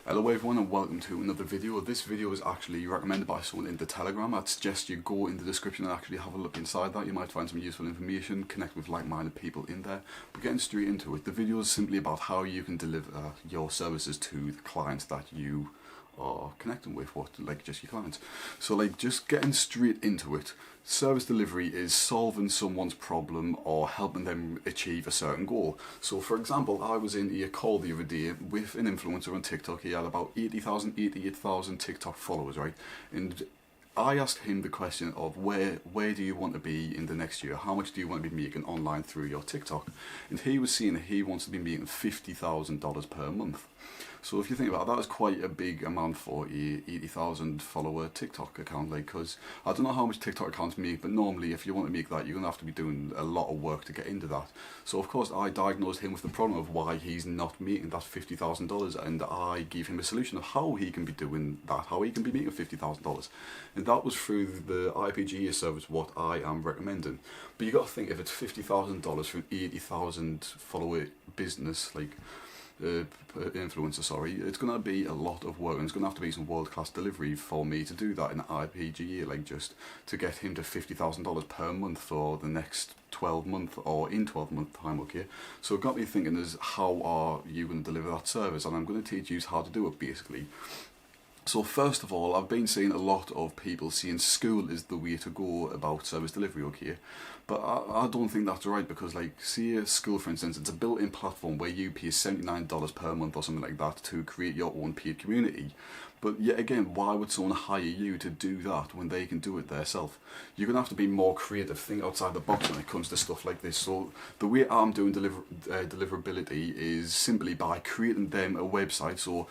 Hello everyone and welcome to another video. This video is actually recommended by someone in the Telegram. I'd suggest you go in the description and actually have a look inside that. You might find some useful information, connect with like-minded people in there. But getting straight into it, the video is simply about how you can deliver your services to the clients that you are connecting with, just your clients. So just getting straight into it, service delivery is solving someone's problem or helping them achieve a certain goal. So for example, I was in a call the other day with an influencer on TikTok. He had about 88,000 TikTok followers, right? And I asked him the question of where do you want to be in the next year? How much do you want to be making online through your TikTok? And he was saying that he wants to be making $50,000 per month. So if you think about it, that is quite a big amount for a 80,000 follower TikTok account, because I don't know how much TikTok accounts make, but normally if you want to make that, you're going to have to be doing a lot of work to get into that. So of course I diagnosed him with the problem of why he's not making that $50,000, and I gave him a solution of how he can be doing that, how he can be making $50,000. And that was through the IPGA service, what I am recommending. But you got to think, if it's $50,000 for an 80,000 follower business, influencer, it's going to be a lot of work, and it's going to have to be some world-class delivery for me to do that in IPGA, just to get him to $50,000 per month for the next 12 months or in 12 month time, okay? So it got me thinking, is how are you going to deliver that service? And I'm going to teach you how to do it, basically. So first of all, I've been seeing a lot of people saying school is the way to go about service delivery, okay? But I don't think that's right, because see a school, for instance, it's a built-in platform where you pay $79 per month or something like that to create your own paid community. But yet again, why would someone hire you to do that when they can do it themselves? You're going to have to be more creative, think outside the box when it comes to stuff like this. So the way I'm doing deliverability is simply by creating them a website. So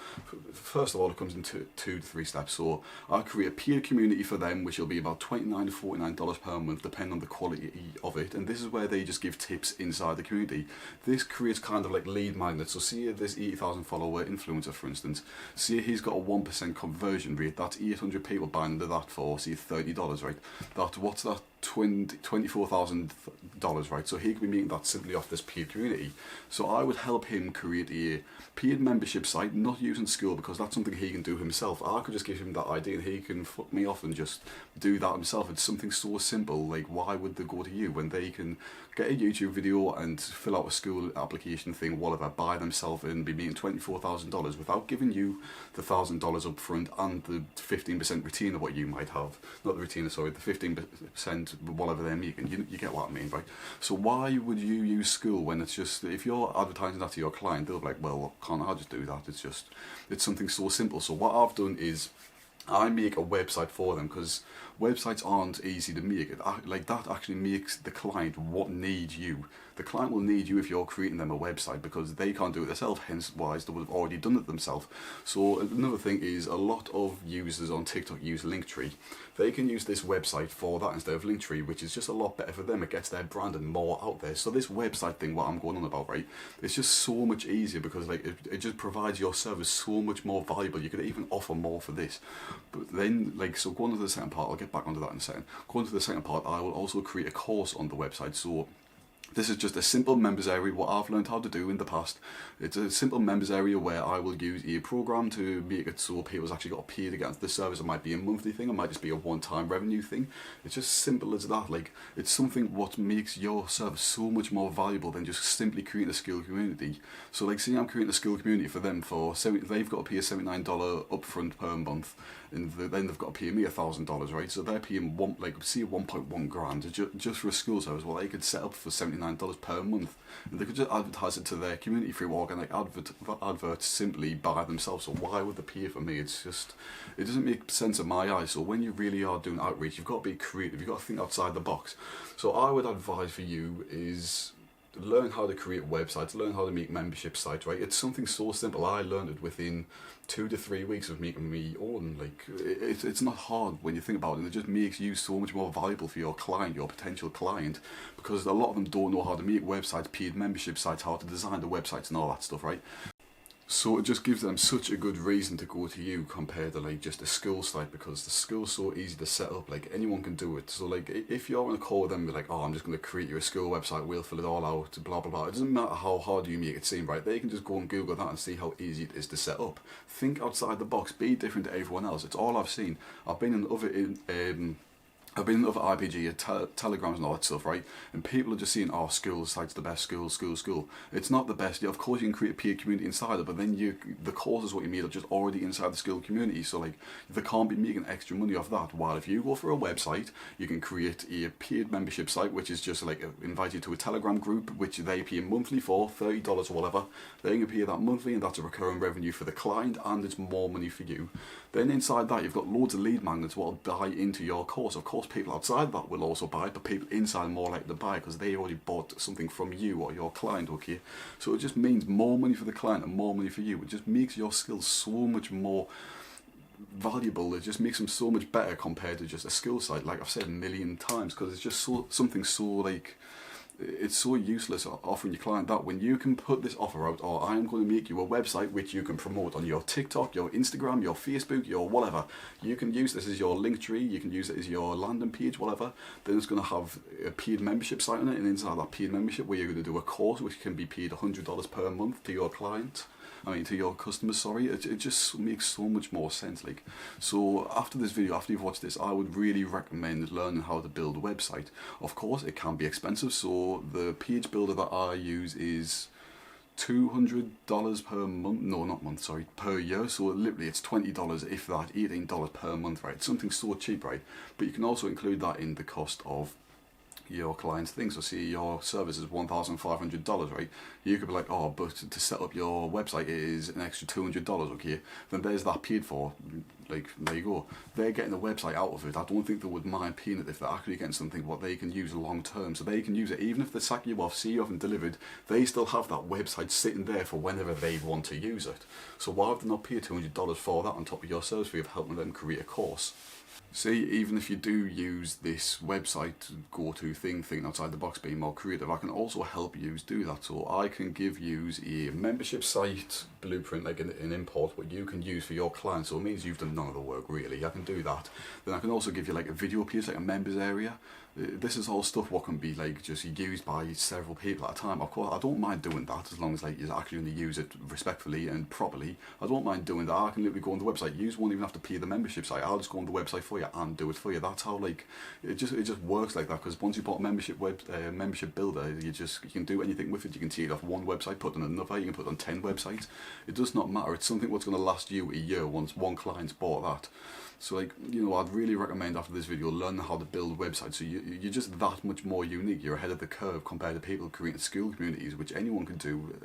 first of all, it comes in two to three steps. So I'll create a peer community for them, which will be about $29 to $49 per month, depending on the quality of it. And this is where they just give tips inside the community. This creates kind of like lead magnets. So see this 80,000 follower influencer, for instance, see he's got a 1% conversion rate. That's 800 people buying into that for, say, $30, right? What's that? $24,000, right? So he could be making that simply off this paid community. So I would help him create a paid membership site, not using school, because that's something he can do himself. I could just give him that idea and he can fuck me off and just do that himself. It's something so simple. Why would they go to you when they can get a YouTube video and fill out a school application thing, whatever, by themselves, and be making $24,000 without giving you the $1,000 up front and the 15% retainer what you might have. Not the retainer, sorry, the 15% whatever they're making. You get what I mean, right? So why would you use school when it's just, if you're advertising that to your client, they'll be like, well, can't I just do that? It's something so simple. So what I've done is I make a website for them, because websites aren't easy to make. That actually makes the client need you. The client will need you if you're creating them a website, because they can't do it themselves, hence why they would have already done it themselves. So another thing is, a lot of users on TikTok use Linktree. They can use this website for that instead of Linktree, which is just a lot better for them. It gets their branding more out there. So this website thing, what I'm going on about, right, it's just so much easier, because it just provides your service so much more valuable. You could even offer more for this. But then, so going on to the second part, I'll get back onto that in a second. Going to the second part, I will also create a course on the website. So this is just a simple members area, what I've learned how to do in the past. It's a simple members area where I will use a program to make it so people's actually got paid against the service. It might be a monthly thing, it might just be a one-time revenue thing. It's just simple as that. It's something what makes your service so much more valuable than just simply creating a skill community. So see, I'm creating a skill community for them for they've got to pay a $79 upfront per month, and then they've got to pay me $1,000, right? So they're paying 1.1 grand just for a school service. Well, they could set up for $79 per month, and they could just advertise it to their community through organic adverts simply by themselves. So why would they pay for me? It doesn't make sense in my eyes. So when you really are doing outreach, you've got to be creative, you've got to think outside the box. So I would advise for you is learn how to create websites, learn how to make membership sites, right? It's something so simple. I learned it within 2 to 3 weeks of making me own. It's not hard when you think about it, and it just makes you so much more valuable for your client, your potential client, because a lot of them don't know how to make websites, paid membership sites, how to design the websites and all that stuff, right? So it just gives them such a good reason to go to you compared to like just a school site, because the school's so easy to set up, like anyone can do it. So like if you're on a call with them, you're like, oh, I'm just going to create you a school website, we'll fill it all out, blah blah blah. It doesn't matter how hard you make it seem, right? They can just go and Google that and see how easy it is to set up. Think outside the box, be different to everyone else. It's all I've seen. I've been I've been in other IPGA, telegrams and all that stuff, right? And people are just saying, oh, school site's the best, school. It's not the best. Yeah, of course you can create a peer community inside it, but then the courses what you made are just already inside the school community. So like, they can't be making extra money off that. While if you go for a website, you can create a paid membership site, which is just like invite you to a telegram group, which they pay monthly for, $30 or whatever. They're going to pay that monthly, and that's a recurring revenue for the client, and it's more money for you. Then inside that, you've got loads of lead magnets what will buy into your course. Of course, people outside that will also buy, but people inside are more likely to buy because they already bought something from you or your client, okay? So it just means more money for the client and more money for you. It just makes your skills so much more valuable. It just makes them so much better compared to just a skill site, like I've said a million times, because it's just something so like, it's so useless offering your client that when you can put this offer out, or I'm going to make you a website which you can promote on your TikTok, your Instagram, your Facebook, your whatever. You can use this as your link tree, you can use it as your landing page, whatever. Then it's going to have a paid membership site on it, and inside that paid membership where you're going to do a course which can be paid $100 per month to your client. To your customers, sorry. It just makes so much more sense. Like, so after this video, after you've watched this, I would really recommend learning how to build a website. Of course, it can be expensive. So the page builder that I use is $200 per month. No, not month. Sorry, per year. So literally, it's $20 if that, $18 per month, right? Something so cheap, right? But you can also include that in the cost of your client's thing. So see, your service is $1,500, right? You could be like, oh, but to set up your website is an extra $200, okay? Then there's that paid for. Like, there you go. They're getting the website out of it. I don't think they would mind paying it if they're actually getting something what they can use long term. So they can use it even if they sack you off, see you off and delivered. They still have that website sitting there for whenever they want to use it. So why would they not pay $200 for that on top of your service fee of helping them create a course? See, even if you do use this website go-to thing, thinking outside the box, being more creative, I can also help you do that. So I can give you a membership site blueprint, like an import, what you can use for your clients. So it means you've done none of the work, really. I can do that. Then I can also give you like a video page, like a members area. This is all stuff what can be like just used by several people at a time. Of course, I don't mind doing that as long as like you're actually going to use it respectfully and properly. I don't mind doing that. I can literally go on the website. You won't even have to pay the membership site. I'll just go on the website for you and do it for you. That's how like it just works like that. Because once you bought a membership membership builder, you can do anything with it. You can take it off one website, put it on another. You can put it on 10 websites. It does not matter. It's something what's going to last you a year once one client's bought that. So like, I'd really recommend after this video learn how to build websites. So you're just that much more unique. You're ahead of the curve compared to people creating school communities, which anyone can do.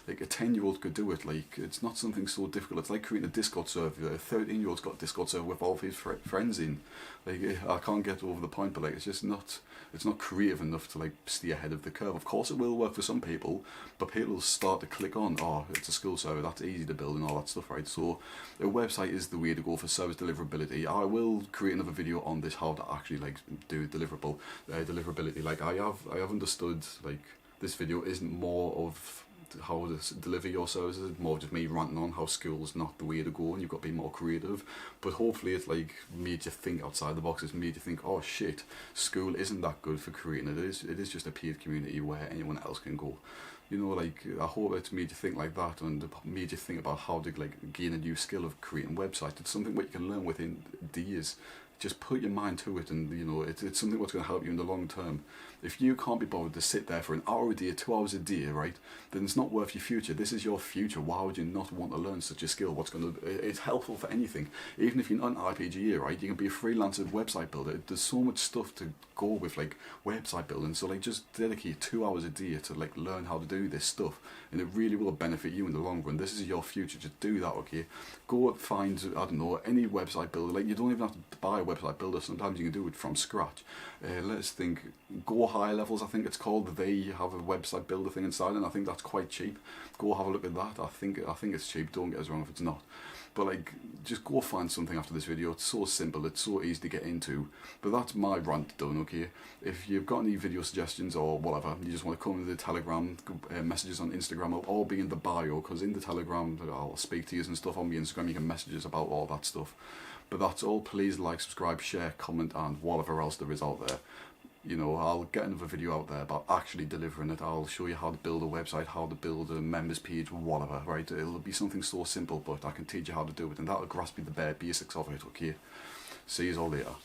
Like a 10-year-old could do it. Like, it's not something so difficult. It's like creating a Discord server. A 13-year-old's got a Discord server with all of his friends in. Like, I can't get over the point, but like, it's not creative enough to like stay ahead of the curve. Of course it will work for some people, but people will start to click on, oh, it's a school server, that's easy to build and all that stuff, right? So a website is the way to go for service deliverability. I will create another video on this, how to actually like do deliverability. Like I have understood, like this video isn't more of how to deliver your services, more just me ranting on how school's not the way to go and you've got to be more creative. But hopefully it's like made you think outside the box. It's made you think, oh shit, school isn't that good for creating. It is just a paid community where anyone else can go. Like, I hope it's made you think like that and made you think about how to like gain a new skill of creating websites. It's something what you can learn within days. Just put your mind to it, and it's something what's going to help you in the long term. If you can't be bothered to sit there for an hour a day, 2 hours a day, right, then it's not worth your future. This is your future. Why would you not want to learn such a skill? It's helpful for anything. Even if you're not an IPGA, right, you can be a freelancer website builder. There's so much stuff to go with like website building. So like, just dedicate 2 hours a day to like learn how to do this stuff, and it really will benefit you in the long run. This is your future. Just do that, okay? Go find, I don't know, any website builder. Like, you don't even have to buy website builder, sometimes you can do it from scratch. Let's think, Go High Levels, I think it's called. They have a website builder thing inside, and I think that's quite cheap. Go have a look at that. I think it's cheap. Don't get us wrong if it's not. But like, just go find something after this video. It's so simple, it's so easy to get into. But that's my rant done, okay? If you've got any video suggestions or whatever, you just want to come to the Telegram, messages on Instagram will all be in the bio, because in the Telegram I'll speak to you and stuff. On my Instagram you can message us about all that stuff. But that's all. Please like, subscribe, share, comment, and whatever else there is out there. You know, I'll get another video out there about actually delivering it. I'll show you how to build a website, how to build a members page, whatever, right? It'll be something so simple, but I can teach you how to do it, and that'll grasp you the bare basics of it, okay? See you all later.